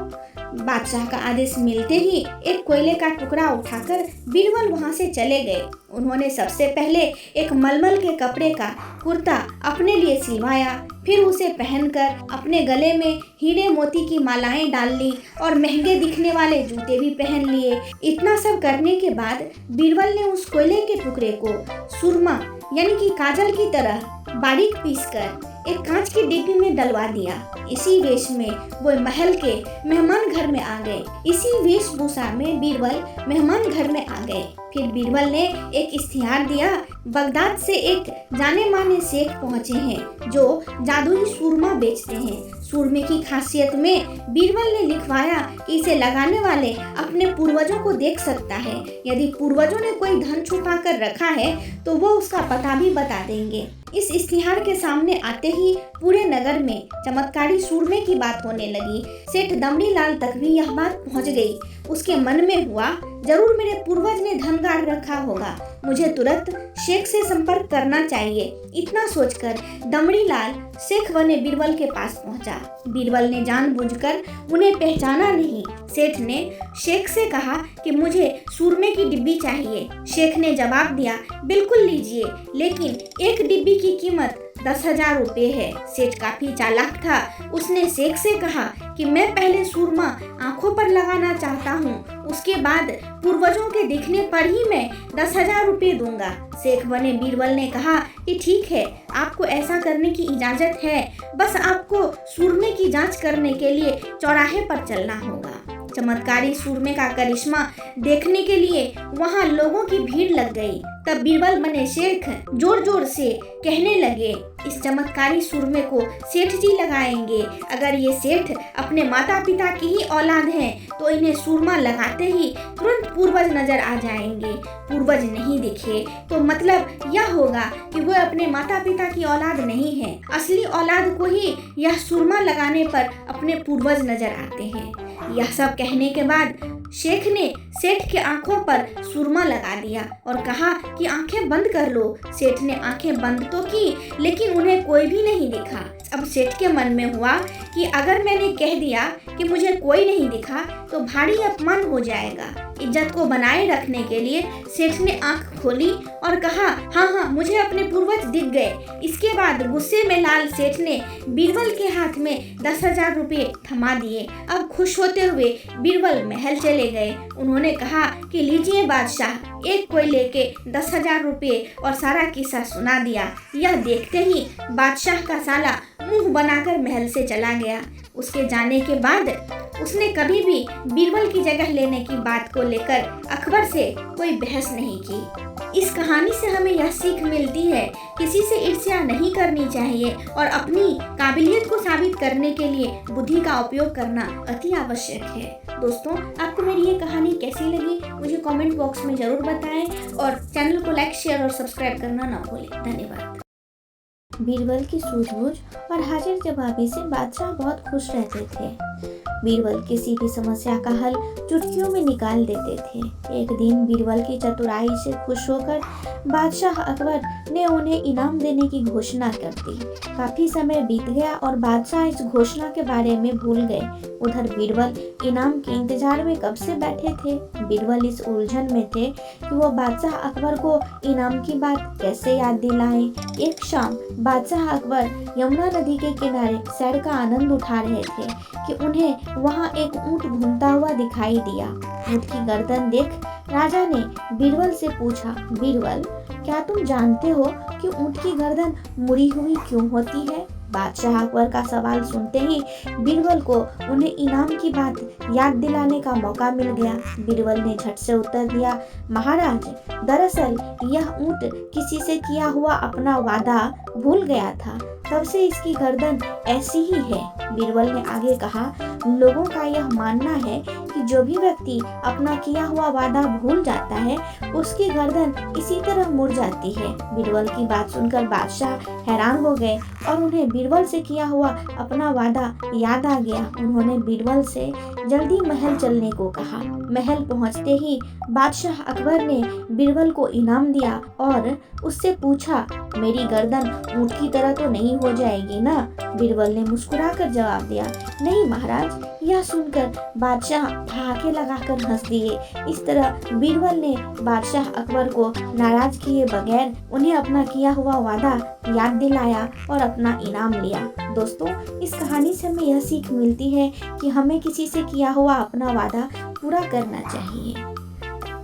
बादशाह का आदेश मिलते ही एक कोयले का टुकड़ा उठाकर बीरबल वहां से चले गए। उन्होंने सबसे पहले एक मलमल के कपड़े का कुर्ता अपने लिए सिलवाया, फिर उसे पहनकर अपने गले में हीरे मोती की मालाएं डाल ली और महंगे दिखने वाले जूते भी पहन लिए। इतना सब करने के बाद बीरबल ने उस कोयले के टुकड़े को सुरमा यानी कि काजल की तरह बारीक पीसकर एक कांच की डिब्बी में डलवा दिया। इसी वेश में वो महल के मेहमान घर में आ गए। इसी वेशभूषा में बीरबल मेहमान घर में आ गए। फिर बीरबल ने एक इश्तिहार दिया, बगदाद से एक जाने माने शेख पहुंचे हैं जो जादुई सूरमा बेचते हैं। सूरमे की खासियत में बीरबल ने लिखवाया कि इसे लगाने वाले अपने पूर्वजों को देख सकता है। यदि पूर्वजों ने कोई धन छुपा कर रखा है तो वो उसका पता भी बता देंगे। इस इश्तिहार के सामने आते ही पूरे नगर में चमत्कारी सूरमे की बात होने लगी। सेठ दमड़ी लाल तक भी यह बात पहुंच गई। उसके मन में हुआ, जरूर मेरे पूर्वज ने धन गाड़ रखा होगा, मुझे तुरंत शेख से संपर्क करना चाहिए। इतना सोचकर दमड़ी लाल शेख बने बीरबल के पास पहुंचा। बीरबल ने जानबूझकर उन्हें पहचाना नहीं। सेठ ने शेख से कहा कि मुझे सूरमे की डिब्बी चाहिए। शेख ने जवाब दिया, बिल्कुल लीजिए, लेकिन एक डिब्बी की कीमत 10,000 रुपये है। सेठ काफी चालाक था। उसने शेख से कहा कि मैं पहले सूरमा आंखों पर लगाना चाहता हूँ, उसके बाद पूर्वजों के दिखने पर ही मैं 10,000 रुपये दूंगा। शेख बने बीरबल ने कहा कि ठीक है, आपको ऐसा करने की इजाजत है, बस आपको सूरमे की जांच करने के लिए चौराहे पर चलना होगा। चमत्कारी सूरमे का करिश्मा देखने के लिए वहां लोगों की भीड़ लग गई। तब बीरबल बने शेख जोर जोर से कहने लगे, इस चमत्कारी सूरमे को सेठ जी लगाएंगे। अगर ये सेठ अपने माता पिता की ही औलाद हैं तो इन्हें सूरमा लगाते ही तुरंत पूर्वज नजर आ जाएंगे। पूर्वज नहीं दिखे तो मतलब यह होगा कि वो अपने माता पिता की औलाद नहीं है। असली औलाद को ही यह सूरमा लगाने पर अपने पूर्वज नजर आते हैं। यह सब कहने के बाद शेख ने सेठ के आंखों पर सुरमा लगा दिया और कहा कि आंखें बंद कर लो। सेठ ने आंखें बंद तो की, लेकिन उन्हें कोई भी नहीं दिखा। अब सेठ के मन में हुआ कि अगर मैंने कह दिया कि मुझे कोई नहीं दिखा तो भारी अपमान हो जाएगा। इज्जत को बनाए रखने के लिए सेठ ने आंख खोली और कहा, हाँ, मुझे अपने पूर्वज दिख गए। इसके बाद गुस्से में लाल सेठ ने बीरबल के हाथ में 10,000 रुपये थमा दिए। अब खुश होते हुए बीरबल महल चले गए। उन्होंने कहा कि लीजिए बादशाह, एक कोयले के 10,000 रुपये, और सारा किस्सा सुना दिया। यह देखते ही बादशाह का साला मुंह बनाकर महल से चला गया। उसके जाने के बाद उसने कभी भी बीरबल की जगह लेने की बात को लेकर अकबर से कोई बहस नहीं की। इस कहानी से हमें यह सीख मिलती है, किसी से ईर्ष्या नहीं करनी चाहिए और अपनी काबिलियत को साबित करने के लिए बुद्धि का उपयोग करना अति आवश्यक है। दोस्तों, आपको मेरी ये कहानी कैसी लगी मुझे कमेंट बॉक्स में जरूर बताएं और चैनल को लाइक, शेयर और सब्सक्राइब करना ना भूलें। धन्यवाद। बीरबल की सूझबूझ और हाजिर जवाबी से बादशाह बहुत खुश रहते थे। बीरबल किसी भी समस्या का हल चुटकियों में निकाल देते थे। एक दिन बीरबल की चतुराई से खुश होकर बादशाह अकबर ने उन्हें इनाम देने की घोषणा कर दी। काफी समय बीत गया और बादशाह इस घोषणा के बारे में भूल गए। उधर बीरबल इनाम के इंतजार में कब से बैठे थे। बीरबल इस उलझन में थे कि वो बादशाह अकबर को इनाम की बात कैसे याद दिलाएं। एक शाम बादशाह अकबर यमुना नदी के किनारे सैर का आनंद उठा रहे थे कि उन्हें वहां एक ऊंट घूमता हुआ दिखाई दिया। ऊंट की गर्दन देख राजा ने बीरबल से पूछा, बीरबल, क्या तुम जानते हो कि ऊंट की गर्दन मुड़ी हुई क्यों होती है? बादशाह अकबर का सवाल सुनते ही बीरबल को उन्हें इनाम की बात याद दिलाने का मौका मिल गया। बीरबल ने झट से उत्तर दिया, महाराज, दरअसल यह ऊंट किसी से किया हुआ अपना वादा भूल गया था, तब से इसकी गर्दन ऐसी ही है। बीरबल ने आगे कहा, लोगों का यह मानना है कि जो भी व्यक्ति अपना किया हुआ वादा भूल जाता है उसकी गर्दन इसी तरह मुड़ जाती है। बीरबल की बात सुनकर बादशाह हैरान हो गए और उन्हें बीरबल से किया हुआ अपना वादा याद आ गया। उन्होंने बीरबल से जल्दी महल चलने को कहा। महल पहुंचते ही बादशाह अकबर ने बीरबल को इनाम दिया और उससे पूछा, मेरी गर्दन ऊंट की तरह तो नहीं हो जाएगी ना? बीरबल ने मुस्कुराकर जवाब दिया, नहीं महाराज। यह सुनकर बादशाह ठहाके लगाकर हंस दिए। इस तरह बीरबल ने बादशाह अकबर को नाराज किए बगैर उन्हें अपना किया हुआ वादा याद दिलाया और अपना इनाम लिया। दोस्तों, इस कहानी से हमें यह सीख मिलती है कि हमें किसी से किया हुआ अपना वादा पूरा करना चाहिए।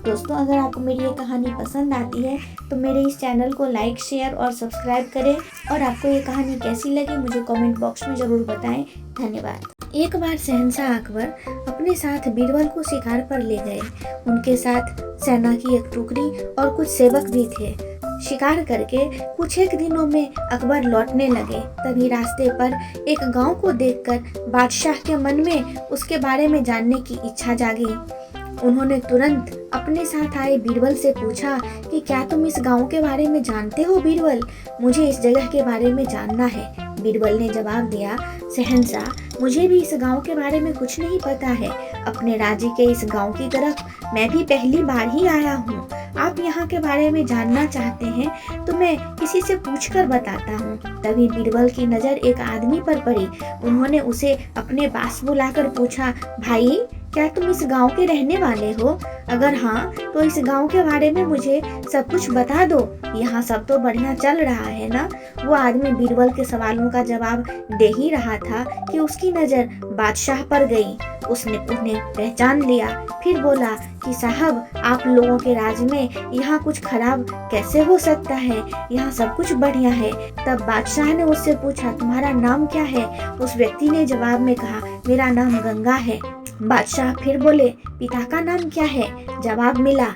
दोस्तों, अगर आपको मेरी ये कहानी पसंद आती है तो मेरे इस चैनल को लाइक, शेयर और सब्सक्राइब करें और आपको ये कहानी कैसी लगी मुझे कमेंट बॉक्स में ज़रूर बताएं। धन्यवाद। एक बार शहंशाह अकबर अपने साथ बीरबल को शिकार पर ले गए। उनके साथ सेना की एक टुकड़ी और कुछ सेवक भी थे। शिकार करके कुछ एक दिनों में अकबर लौटने लगे। तभी रास्ते पर एक गांव को देखकर बादशाह के मन में उसके बारे में जानने की इच्छा जागी। उन्होंने तुरंत अपने साथ आए बीरबल से पूछा कि क्या तुम इस गांव के बारे में जानते हो बीरबल? मुझे इस जगह के बारे में जानना है। बीरबल ने जवाब दिया, शहंशाह, मुझे भी इस गांव के बारे में कुछ नहीं पता है। अपने राज्य के इस गांव की तरफ मैं भी पहली बार ही आया हूँ। आप यहाँ के बारे में जानना चाहते हैं तो मैं किसी से पूछकर बताता हूँ। तभी बीरबल की नज़र एक आदमी पर पड़ी। उन्होंने उसे अपने पास बुलाकर पूछा, भाई, क्या तुम इस गांव के रहने वाले हो? अगर हाँ तो इस गांव के बारे में मुझे सब कुछ बता दो। यहाँ सब तो बढ़िया चल रहा है ना? वो आदमी बीरबल के सवालों का जवाब दे ही रहा था कि उसकी नज़र बादशाह पर गई। उसने उन्हें पहचान लिया, फिर बोला कि साहब, आप लोगों के राज में यहाँ कुछ खराब कैसे हो सकता है? यहाँ सब कुछ बढ़िया है। तब बादशाह ने उससे पूछा, तुम्हारा नाम क्या है? उस व्यक्ति ने जवाब में कहा, मेरा नाम गंगा है। बादशाह फिर बोले, पिता का नाम क्या है? जवाब मिला,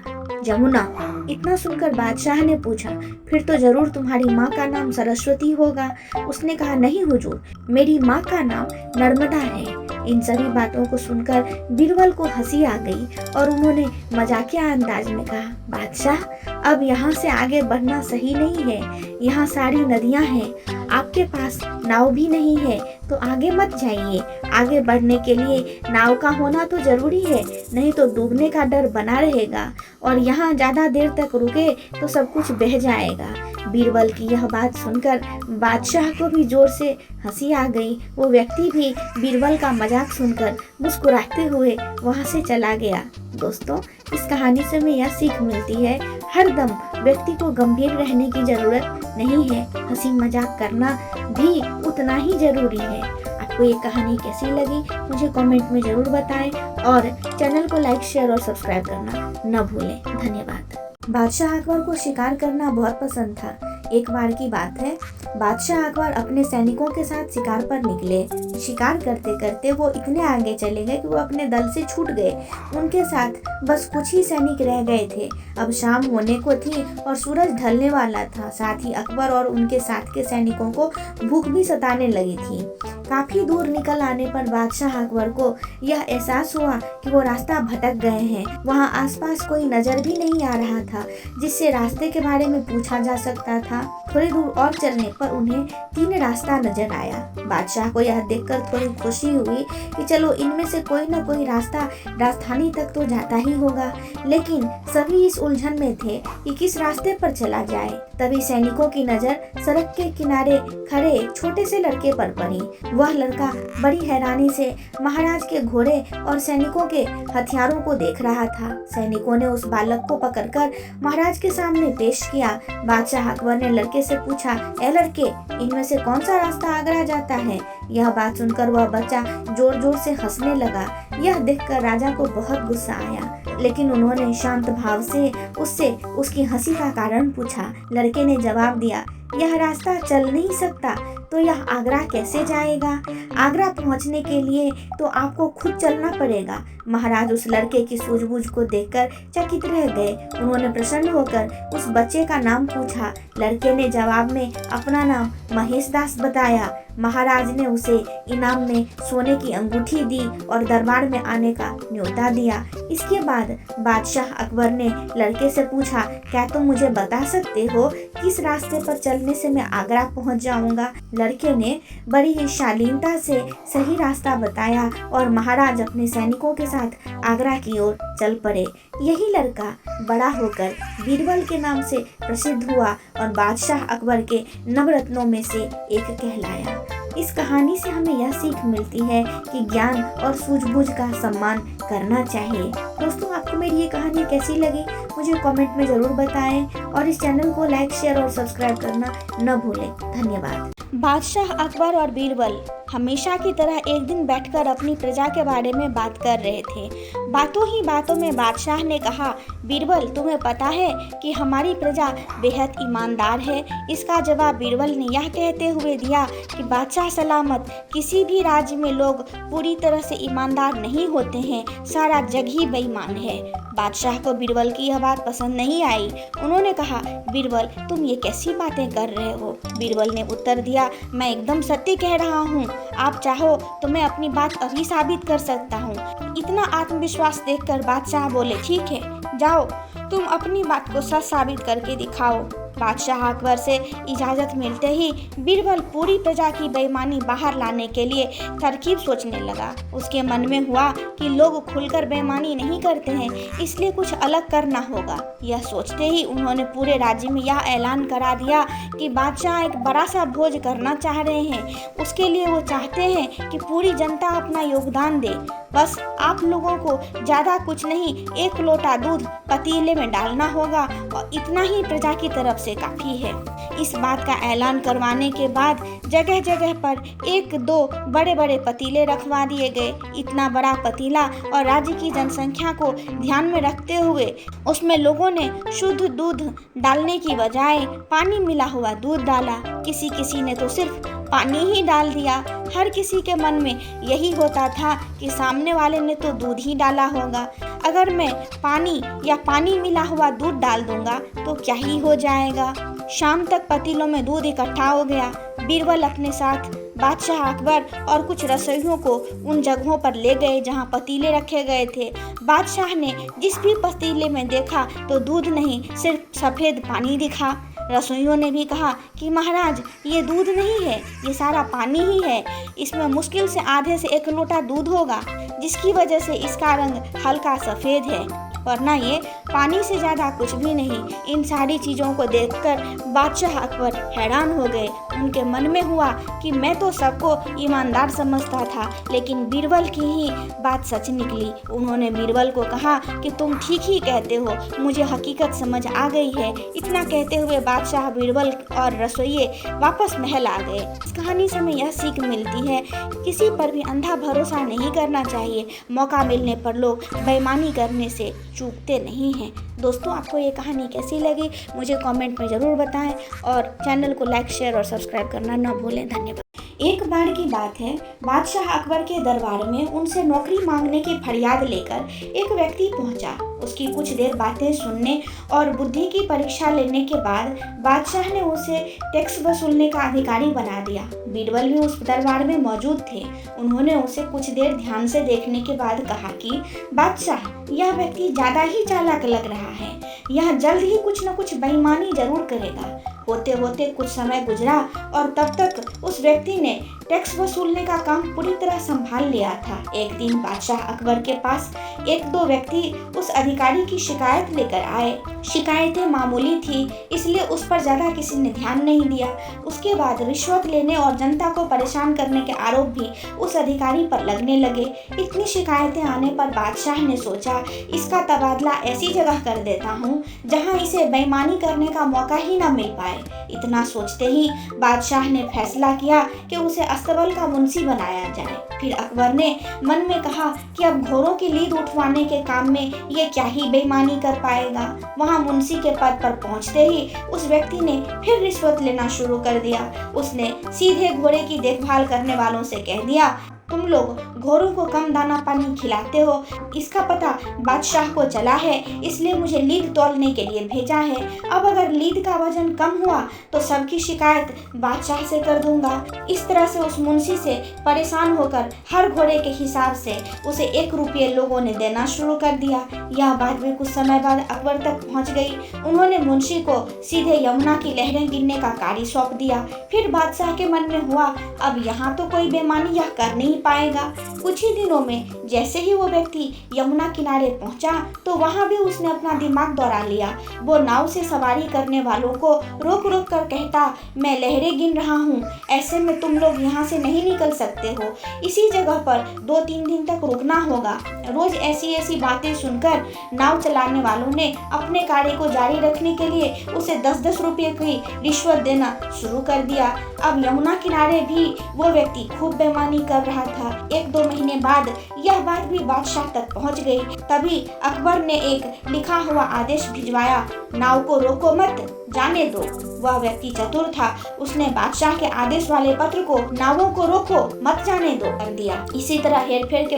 जमुना। इतना सुनकर बादशाह ने पूछा, फिर तो जरूर तुम्हारी माँ का नाम सरस्वती होगा। उसने कहा, नहीं हुजूर, मेरी माँ का नाम नर्मदा है। इन सभी बातों को सुनकर बीरबल को हंसी आ गई और उन्होंने मजाकिया अंदाज में कहा, बादशाह, अब यहाँ से आगे बढ़ना सही नहीं है। यहाँ सारी नदियाँ हैं, आपके पास नाव भी नहीं है, तो आगे मत जाइए। आगे बढ़ने के लिए नाव का होना तो जरूरी है, नहीं तो डूबने का डर बना रहेगा और यहाँ ज़्यादा देर तक रुके तो सब कुछ बह जाएगा। बीरबल की यह बात सुनकर बादशाह को भी जोर से हंसी आ गई। वो व्यक्ति भी बीरबल का मजाक सुनकर मुस्कुराते हुए वहाँ से चला गया। दोस्तों, इस कहानी से हमें यह सीख मिलती है, हरदम व्यक्ति को गंभीर रहने की जरूरत नहीं है, हंसी मजाक करना भी उतना ही जरूरी है। आपको ये कहानी कैसी लगी मुझे कमेंट में जरूर बताएं और चैनल को लाइक, शेयर और सब्सक्राइब करना न भूलें। धन्यवाद। बादशाह अकबर को शिकार करना बहुत पसंद था। एक बार की बात है, बादशाह अकबर अपने सैनिकों के साथ शिकार पर निकले। शिकार करते करते वो इतने आगे चले गए कि वो अपने दल से छूट गए। उनके साथ बस कुछ ही सैनिक रह गए थे। अब शाम होने को थी और सूरज ढलने वाला था। साथ ही अकबर और उनके साथ के सैनिकों को भूख भी सताने लगी थी। काफी दूर निकल आने पर बादशाह अकबर को यह एहसास हुआ कि वो रास्ता भटक गए हैं। वहाँ आसपास कोई नजर भी नहीं आ रहा था जिससे रास्ते के बारे में पूछा जा सकता था। थोड़ी दूर और चलने पर उन्हें 3 रास्ता नजर आया। बादशाह को यह देखकर थोड़ी खुशी हुई कि चलो इनमें से कोई न कोई रास्ता राजधानी तक तो जाता ही होगा। लेकिन सभी इस उलझन में थे कि किस रास्ते पर चला जाए। तभी सैनिकों की नजर सड़क के किनारे खड़े एक छोटे से लड़के पर पड़ी। वह लड़का बड़ी हैरानी से महाराज के घोड़े और सैनिकों के हथियारों को देख रहा था। सैनिकों ने उस बालक को पकड़कर महाराज के सामने पेश किया। बादशाह अकबर ने लड़के से पूछा, ए लड़के, इनमें से कौन सा रास्ता आगरा जाता है? यह बात सुनकर वह बच्चा जोर जोर से हंसने लगा। यह देखकर राजा को बहुत गुस्सा आया, लेकिन उन्होंने शांत भाव से उससे उसकी हंसी का कारण पूछा। लड़के ने जवाब दिया, यह रास्ता चल नहीं सकता तो यह आगरा कैसे जाएगा? आगरा पहुंचने के लिए तो आपको खुद चलना पड़ेगा। महाराज उस लड़के की सूझबूझ को देखकर चकित रह गए। उन्होंने प्रसन्न होकर उस बच्चे का नाम पूछा। लड़के ने जवाब में अपना नाम महेश दास बताया। महाराज ने उसे इनाम में सोने की अंगूठी दी और दरबार में आने का न्योता दिया। इसके बाद बादशाह अकबर ने लड़के से पूछा, क्या तुम मुझे बता सकते हो किस रास्ते पर चलने से मैं आगरा पहुंच जाऊंगा? लड़के ने बड़ी ही शालीनता से सही रास्ता बताया और महाराज अपने सैनिकों के साथ आगरा की ओर चल पड़े। यही लड़का बड़ा होकर बीरबल के नाम से प्रसिद्ध हुआ और बादशाह अकबर के नवरत्नों में से एक कहलाया। इस कहानी से हमें यह सीख मिलती है कि ज्ञान और सूझबूझ का सम्मान करना चाहिए। दोस्तों, आपको मेरी ये कहानी कैसी लगी मुझे कमेंट में जरूर बताएं और इस चैनल को लाइक, शेयर और सब्सक्राइब करना न भूलें। धन्यवाद। बादशाह अकबर और बीरबल हमेशा की तरह एक दिन बैठकर अपनी प्रजा के बारे में बात कर रहे थे। बातों ही बातों में बादशाह ने कहा, बीरबल, तुम्हें पता है कि हमारी प्रजा बेहद ईमानदार है? इसका जवाब बीरबल ने यह कहते हुए दिया कि बादशाह सलामत, किसी भी राज्य में लोग पूरी तरह से ईमानदार नहीं होते हैं, सारा जग ही बेईमान है। बादशाह को बीरबल की यह बात पसंद नहीं आई। उन्होंने कहा, बीरबल, तुम ये कैसी बातें कर रहे हो? बीरबल ने उत्तर दिया, मैं एकदम सत्य कह रहा हूँ। आप चाहो तो मैं अपनी बात अभी साबित कर सकता हूँ। इतना आत्मविश्वास देखकर बादशाह बोले, ठीक है, जाओ, तुम अपनी बात को सच साबित करके दिखाओ। बादशाह अकबर से इजाज़त मिलते ही बीरबल पूरी प्रजा की बेईमानी बाहर लाने के लिए तरकीब सोचने लगा। उसके मन में हुआ कि लोग खुलकर बेईमानी नहीं करते हैं, इसलिए कुछ अलग करना होगा। यह सोचते ही उन्होंने पूरे राज्य में यह ऐलान करा दिया कि बादशाह एक बड़ा सा भोज करना चाह रहे हैं। उसके लिए वो चाहते हैं कि पूरी जनता अपना योगदान दे। बस आप लोगों को ज़्यादा कुछ नहीं, 1 लोटा दूध पतीले में डालना होगा और इतना ही प्रजा की तरफ से काफ़ी है। इस बात का ऐलान करवाने के बाद जगह जगह पर 1-2 बड़े बड़े पतीले रखवा दिए गए। इतना बड़ा पतीला और राज्य की जनसंख्या को ध्यान में रखते हुए उसमें लोगों ने शुद्ध दूध डालने की बजाय पानी मिला हुआ दूध डाला। किसी ने तो सिर्फ पानी ही डाल दिया। हर किसी के मन में यही होता था कि सामने वाले ने तो दूध ही डाला होगा, अगर मैं पानी मिला हुआ दूध डाल दूंगा तो क्या ही हो जाएगा। शाम तक पतीलों में दूध इकट्ठा हो गया। बीरबल अपने साथ बादशाह अकबर और कुछ रसोइयों को उन जगहों पर ले गए जहां पतीले रखे गए थे। बादशाह ने जिस भी पतीले में देखा तो दूध नहीं, सिर्फ सफ़ेद पानी दिखा। रसोइयों ने भी कहा कि महाराज, ये दूध नहीं है, ये सारा पानी ही है। इसमें मुश्किल से आधे से 1 लोटा दूध होगा, जिसकी वजह से इसका रंग हल्का सफ़ेद है, वरना ये पानी से ज़्यादा कुछ भी नहीं। इन सारी चीज़ों को देखकर बादशाह अकबर हैरान हो गए। उनके मन में हुआ कि मैं तो सबको ईमानदार समझता था, लेकिन बीरबल की ही बात सच निकली। उन्होंने बीरबल को कहा कि तुम ठीक ही कहते हो, मुझे हकीकत समझ आ गई है। इतना कहते हुए बादशाह, बीरबल और रसोइये वापस महल आ गए। इस कहानी से हमें यह सीख मिलती है, किसी पर भी अंधा भरोसा नहीं करना चाहिए। मौका मिलने पर लोग बेईमानी करने से चूकते नहीं हैं। दोस्तों, आपको ये कहानी कैसी लगी मुझे कमेंट में ज़रूर बताएं और चैनल को लाइक, शेयर और सब्सक्राइब करना न भूलें। धन्यवाद। एक बार की बात है, बादशाह अकबर के दरबार में उनसे नौकरी मांगने की फरियाद लेकर एक व्यक्ति पहुंचा। उसकी कुछ देर बातें सुनने और बुद्धि की परीक्षा लेने के बाद बादशाह ने उसे टैक्स वसूलने का अधिकारी बना दिया। बीरबल भी उस दरबार में मौजूद थे। उन्होंने उसे कुछ देर ध्यान से देखने के बाद कहा कि बादशाह, यह व्यक्ति ज़्यादा ही चालाक लग रहा है। यह जल्द ही कुछ न कुछ बेईमानी जरूर करेगा। होते होते कुछ समय गुजरा और तब तक उस व्यक्ति ने टैक्स वसूलने का काम पूरी तरह संभाल लिया था। एक दिन बादशाह अकबर के पास 1-2 व्यक्ति उस अधिकारी की शिकायत लेकर आए। शिकायतें मामूली थी, इसलिए उस पर ज़्यादा किसी ने ध्यान नहीं दिया। उसके बाद रिश्वत लेने और जनता को परेशान करने के आरोप भी उस अधिकारी पर लगने लगे। इतनी शिकायतें आने पर बादशाह ने सोचा, इसका तबादला ऐसी जगह कर देता हूँ जहाँ इसे बेईमानी करने का मौका ही न मिल पाए। इतना सोचते ही बादशाह ने फैसला किया कि उसे अस्तबल का मुंशी बनाया जाए। फिर अकबर ने मन में कहा कि अब घोड़ों की लीद उठवाने के काम में ये क्या ही बेईमानी कर पाएगा। वहाँ मुंशी के पद पर पहुँचते ही उस व्यक्ति ने फिर रिश्वत लेना शुरू कर दिया। उसने सीधे घोड़े की देखभाल करने वालों से कह दिया, तुम लोग घोड़ों को कम दाना पानी खिलाते हो। इसका पता बादशाह को चला है, इसलिए मुझे लीद तौलने के लिए भेजा है। अब अगर लीद का वजन कम हुआ तो सबकी शिकायत बादशाह से कर दूंगा। इस तरह से उस मुंशी से परेशान होकर हर घोड़े के हिसाब से उसे 1 रुपये लोगों ने देना शुरू कर दिया। यह बात भी कुछ समय बाद अकबर तक पहुंच गई। उन्होंने मुंशी को सीधे यमुना की लहरें गिनने का कार्य सौंप दिया। फिर बादशाह के मन में हुआ, अब यहाँ तो कोई बेईमानी यह कर नहीं पाएगा। कुछ ही दिनों में जैसे ही वो व्यक्ति यमुना किनारे पहुंचा तो वहां भी उसने अपना दिमाग दौड़ा लिया। वो नाव से सवारी करने वालों को रोक रोक कर कहता, मैं लहरें गिन रहा हूँ, ऐसे में तुम लोग यहाँ से नहीं निकल सकते हो। इसी जगह पर 2-3 दिन तक रुकना होगा। रोज ऐसी ऐसी बातें सुनकर नाव चलाने वालों ने अपने कार्य को जारी रखने के लिए उसे 10-10 रुपये की रिश्वत देना शुरू कर दिया। अब यमुना किनारे भी वो व्यक्ति खूब बेईमानी कर रहा था। 1-2 महीने बाद यह बात भी बादशाह तक पहुंच गई। तभी अकबर ने एक लिखा हुआ आदेश भिजवाया, नाव को रोको मत, जाने दो। वह व्यक्ति चतुर था, उसने बादशाह के आदेश वाले पत्र को नावों को रोको मत जाने दो कर दिया। इसी तरह हेरफेर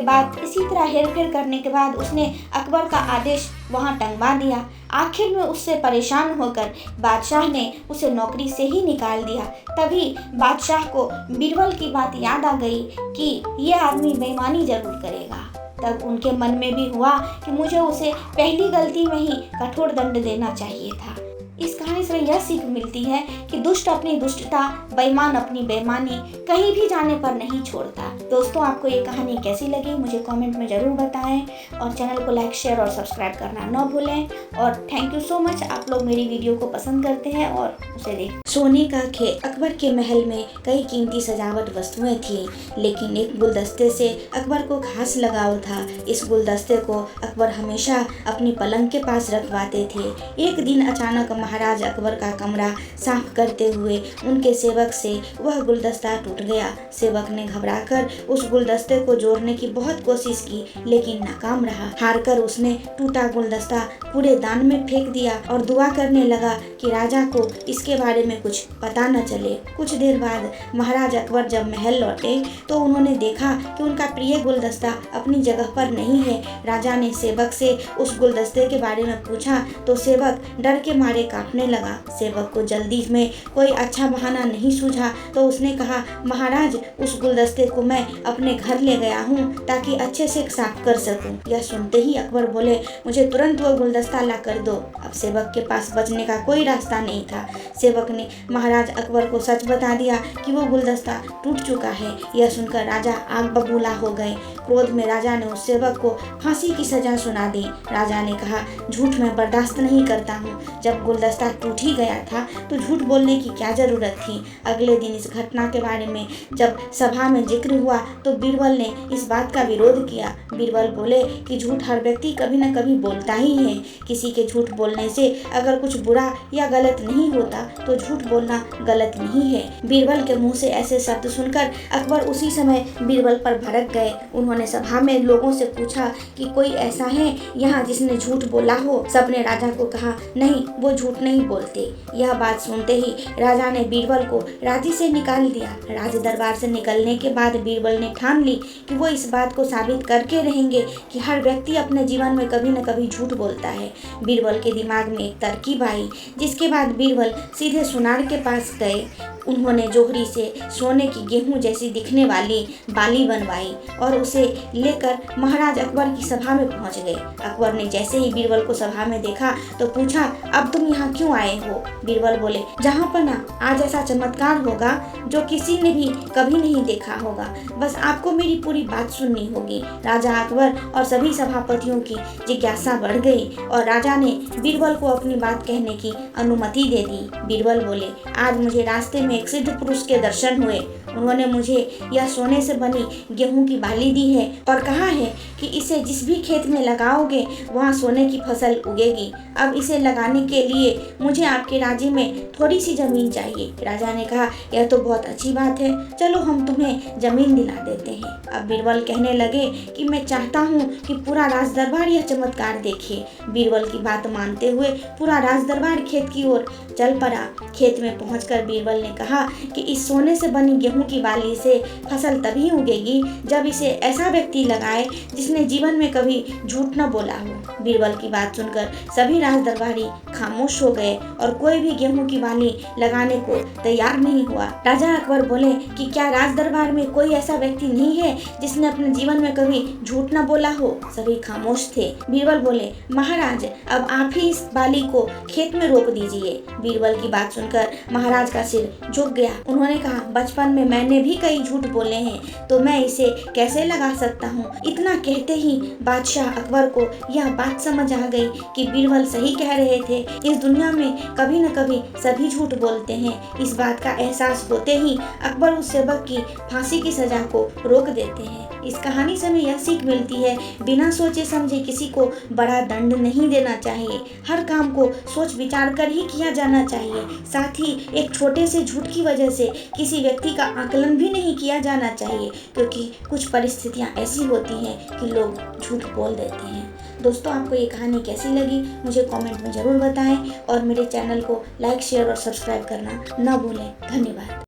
करने के बाद उसने अकबर का आदेश वहां टंगवा दिया। आखिर में उससे परेशान होकर बादशाह ने उसे नौकरी से ही निकाल दिया। तभी बादशाह को बीरबल की बात याद आ गई कि यह आदमी बेईमानी जरूर करेगा। तब उनके मन में भी हुआ कि मुझे उसे पहली गलती में ही कठोर दंड देना चाहिए था। इस कहानी से यह सीख मिलती है कि दुष्ट अपनी दुष्टता, बेईमान अपनी बेईमानी कहीं भी जाने पर नहीं छोड़ता। दोस्तों, आपको ये कहानी कैसी लगी मुझे कमेंट में ज़रूर बताएं और चैनल को लाइक, शेयर और सब्सक्राइब करना न भूलें। और थैंक यू सो मच, आप लोग मेरी वीडियो को पसंद करते हैं और उसे देख। सोने का खेत। अकबर के महल में कई कीमती सजावट वस्तुएं थी, लेकिन एक गुलदस्ते से अकबर को खास लगाव था। इस गुलदस्ते को अकबर हमेशा अपनी पलंग के पास रखवाते थे। एक दिन अचानक महाराज अकबर का कमरा साफ करते हुए उनके सेवक से वह गुलदस्ता टूट गया। सेवक ने घबराकर उस गुलदस्ते को जोड़ने की बहुत कोशिश की, लेकिन नाकाम रहा। हारकर उसने टूटा गुलदस्ता पूरे दान में फेंक दिया और दुआ करने लगा कि राजा को इसके बारे में कुछ पता न चले। कुछ देर बाद महाराज अकबर जब महल लौटे तो उन्होंने देखा कि उनका प्रिय गुलदस्ता अपनी जगह पर नहीं है। राजा ने सेवक से उस गुलदस्ते के बारे में पूछा तो सेवक डर के मारे कांपने लगा। सेवक को जल्दी में कोई अच्छा बहाना नहीं सूझा तो उसने कहा, महाराज उस गुलदस्ते को मैं अपने घर ले गया हूँ ताकि अच्छे से साफ कर सकूं। यह सुनते ही अकबर बोले, मुझे तुरंत वो गुलदस्ता ला कर दो। अब सेवक के पास बचने का कोई रास्ता नहीं था। सेवक ने महाराज अकबर को सच बता दिया कि वो गुलदस्ता टूट चुका है। यह सुनकर राजा आग बबूला हो गए। क्रोध में राजा ने उस सेवक को फांसी की सजा सुना दी। राजा ने कहा, झूठ मैं बर्दाश्त नहीं करता हूँ। जब गुलदस्ता टूट ही गया था तो झूठ बोलने की क्या जरूरत थी। अगले दिन इस घटना के बारे में जब सभा में जिक्र हुआ तो बीरबल ने इस बात का विरोध किया। बीरबल बोले कि झूठ हर व्यक्ति कभी न कभी बोलता ही है। किसी के झूठ बोलने से अगर कुछ बुरा या गलत नहीं होता तो झूठ बोलना गलत नहीं है। बीरबल के मुंह से ऐसे शब्द सुनकर अकबर उसी समय बीरबल पर भड़क गए। उन्होंने सभा में लोगों से पूछा कि कोई ऐसा है यहाँ जिसने झूठ बोला हो। सबने राजा को कहा, नहीं, वो झूठ नहीं बोलते। यह बात सुनते ही राजा ने बीरबल को राज्य से निकाल दिया। राज दरबार से निकलने के बाद बीरबल ने ठान ली कि वो इस बात को साबित करके रहेंगे कि हर व्यक्ति अपने जीवन में कभी न कभी झूठ बोलता है। बीरबल के दिमाग में एक तरकीब आई, जिसके बाद बीरबल सीधे सुनार के पास गए। उन्होंने जोहरी से सोने की गेहूं जैसी दिखने वाली बाली बनवाई और उसे लेकर महाराज अकबर की सभा में पहुंच गए। अकबर ने जैसे ही बीरबल को सभा में देखा तो पूछा, अब तुम यहाँ क्यों आए हो? बीरबल बोले, जहाँ पर ना आज ऐसा चमत्कार होगा जो किसी ने भी कभी नहीं देखा होगा। बस आपको मेरी पूरी बात सुननी होगी। राजा अकबर और सभी सभापतियों की जिज्ञासा बढ़ गई और राजा ने बीरबल को अपनी बात कहने की अनुमति दे दी। बीरबल बोले, आज मुझे रास्ते में एक सिद्ध पुरुष के दर्शन हुए। उन्होंने मुझे यह सोने से बनी गेहूं की बाली दी है और कहा है कि इसे जिस भी खेत में लगाओगे वहाँ सोने की फसल उगेगी। अब इसे लगाने के लिए मुझे आपके राज्य में थोड़ी सी जमीन चाहिए। राजा ने कहा, यह तो बहुत अच्छी बात है, चलो हम तुम्हें जमीन दिला देते हैं। अब बीरबल कहने लगे कि मैं चाहता हूँ कि पूरा राज दरबार यह चमत्कार देखे। बीरबल की बात मानते हुए पूरा राज दरबार खेत की ओर चल पड़ा। खेत में पहुंचकर बीरबल ने कहा कि इस सोने से बनी गेहूं की बाली से फसल तभी उगेगी जब इसे ऐसा व्यक्ति लगाए जिसने जीवन में कभी झूठ न बोला हो। बीरबल की बात सुनकर सभी राज दरबारी खामोश हो गए और कोई भी गेहूं की बाली लगाने को तैयार नहीं हुआ। राजा अकबर बोले कि क्या राज दरबार में कोई ऐसा व्यक्ति नहीं है जिसने अपने जीवन में कभी झूठ न बोला हो? सभी खामोश थे। बीरबल बोले, महाराज अब आप ही इस बाली को खेत में रोप दीजिए। बीरबल की बात सुनकर महाराज का सिर झुक गया। उन्होंने कहा, बचपन में मैंने भी कई झूठ बोले हैं तो मैं इसे कैसे लगा सकता हूँ। इतना कहते ही बादशाह अकबर को यह बात समझ आ गई कि बीरबल सही कह रहे थे। इस दुनिया में कभी न कभी सभी झूठ बोलते हैं। इस बात का एहसास होते ही अकबर उस सेवक की फांसी की सजा को रोक देते हैं। इस कहानी से हमें यह सीख मिलती है, बिना सोचे समझे किसी को बड़ा दंड नहीं देना चाहिए। हर काम को सोच विचार कर ही किया जाना चाहिए। साथ ही एक छोटे से झूठ की वजह से किसी व्यक्ति का आकलन भी नहीं किया जाना चाहिए, क्योंकि कुछ परिस्थितियां ऐसी होती हैं कि लोग झूठ बोल देते हैं। दोस्तों, आपको ये कहानी कैसी लगी मुझे कमेंट में ज़रूर बताएं और मेरे चैनल को लाइक, शेयर और सब्सक्राइब करना न भूलें। धन्यवाद।